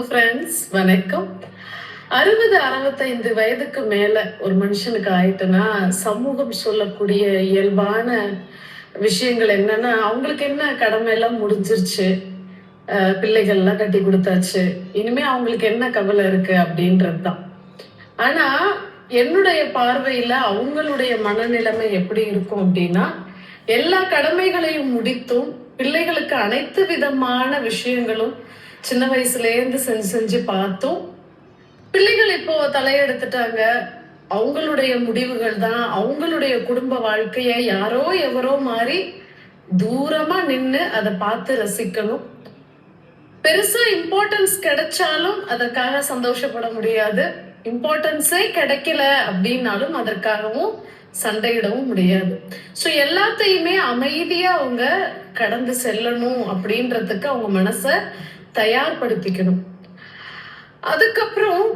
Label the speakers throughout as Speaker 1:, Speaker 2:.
Speaker 1: Friends வணக்கம். 60-65 வயதுக்கு மேல ஒரு மனுஷனுக்கு ஆயிட்டுனா சமூகம் சொல்லக்கூடிய இயல்பான விஷயங்கள் என்னன்னா, அவங்களுக்கு என்ன கடமை எல்லாம் முடிஞ்சிருச்சு, பிள்ளைகள்லாம் கட்டி கொடுத்தாச்சு, இனிமே அவங்களுக்கு என்ன கவலை இருக்கு அப்படின்றது தான். ஆனா என்னுடைய பார்வையில அவங்களுடைய மனநிலைமை எப்படி இருக்கும் அப்படின்னா, எல்லா கடமைகளையும் முடித்தும் பிள்ளைகளுக்கு அனைத்து விதமான விஷயங்களும் சின்ன வயசுல இருந்து செஞ்சு செஞ்சு பார்த்தோம். பிள்ளைகள் இப்போ தலையெடுத்துட்டாங்க. அவங்களுடைய முடிவுகள் தான் அவங்களுடைய குடும்ப வாழ்க்கைய யாரோ எவரோ மாறி தூரமா நின்னு அதை பார்த்து ரசிக்கணும். பெருசா இம்பார்ட்டன்ஸ் கிடைச்சாலும் அதற்காக சந்தோஷப்பட முடியாது. இம்பார்ட்டன்ஸே கிடைக்கல அப்படின்னாலும் அதற்காகவும் சண்டையிடவும் முடியாது. சோ எல்லாத்தையுமே அமைதியா அவங்க கடந்து செல்லணும் அப்படின்றதுக்கு அவங்க மனச தயார்படுத்திக்கணும். அதுக்கப்புறம்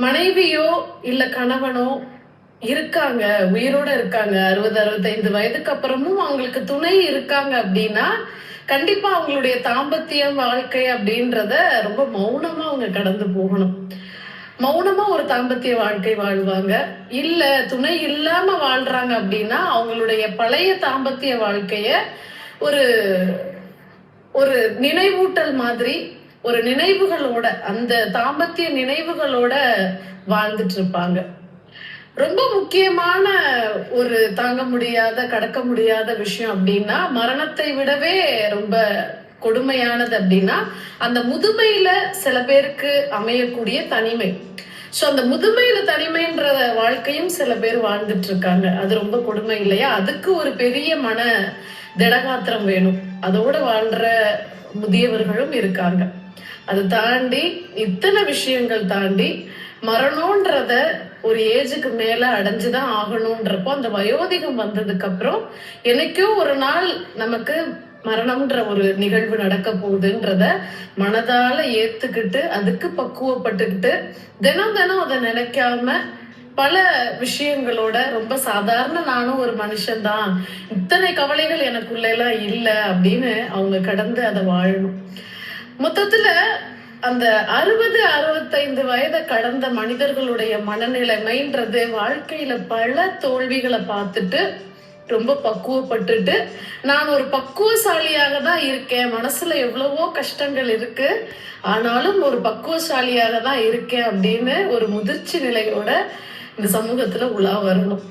Speaker 1: மனைவியோ இல்ல கணவனோ இருக்காங்க, உயிரோட இருக்காங்க, 60-65 வயதுக்கு அப்புறமும் அவங்களுக்கு துணை இருக்காங்க அப்படின்னா கண்டிப்பா அவங்களுடைய தாம்பத்திய வாழ்க்கை அப்படின்றத ரொம்ப மௌனமா அவங்க கடந்து போகணும். மௌனமா ஒரு தாம்பத்திய வாழ்க்கை வாழ்வாங்க. இல்ல துணை இல்லாம வாழ்றாங்க அப்படின்னா அவங்களுடைய பழைய தாம்பத்திய வாழ்க்கைய ஒரு ஒரு நினைவூட்டல் மாதிரி, ஒரு நினைவுகளோட, அந்த தாம்பத்திய நினைவுகளோட வாழ்ந்துட்டு இருப்பாங்க. ரொம்ப முக்கியமான ஒரு தாங்க முடியாத, கடக்க முடியாத விஷயம் அப்படின்னா, மரணத்தை விடவே ரொம்ப கொடுமையானது அப்படின்னா, அந்த முதுமையில சில பேருக்கு அமையக்கூடிய தனிமை. சோ அந்த முதுமையில தனிமைன்ற வாழ்க்கையும் சில பேர் வாழ்ந்துட்டு இருக்காங்க. அது ரொம்ப கொடுமை இல்லையா? அதுக்கு ஒரு பெரிய மன திடகாத்திரம் வேணும். அதோட வாழ்ற முதியவர்களும் இருக்காங்க. அது தாண்டி இத்தனை விஷயங்கள் தாண்டி மரணம்ன்றத ஒரு ஏஜுக்கு மேல அடைஞ்சுதான் ஆகணும்ன்றப்போ, அந்த வயோதிகம் வந்ததுக்கு அப்புறம் என்னைக்கோ ஒரு நாள் நமக்கு மரணம்ன்ற ஒரு நிகழ்வு நடக்க போகுதுன்றத மனதால ஏத்துக்கிட்டு அதுக்கு பக்குவப்பட்டுக்கிட்டு தினம் தினம் அதை நினைக்காம பல விஷயங்களோட ரொம்ப சாதாரண நானும் ஒரு மனுஷன்தான், இத்தனை கவலைகள் எனக்குள்ள எல்லாம் இல்லை அப்படின்னு அவங்க கடந்து அதை வாழணும். மொத்தத்துல அந்த 60-65 வயதை கடந்த மனிதர்களுடைய மனநிலைமைன்றது வாழ்க்கையில பல தோல்விகளை பார்த்துட்டு ரொம்ப பக்குவப்பட்டுட்டு, நான் ஒரு பக்குவசாலியாக தான் இருக்கேன், மனசுல எவ்வளவோ கஷ்டங்கள் இருக்கு, ஆனாலும் ஒரு பக்குவசாலியாக தான் இருக்கேன் அப்படின்னு ஒரு முதிர்ச்சி நிலையோட இந்த சமூகத்துல உலா வரணும்.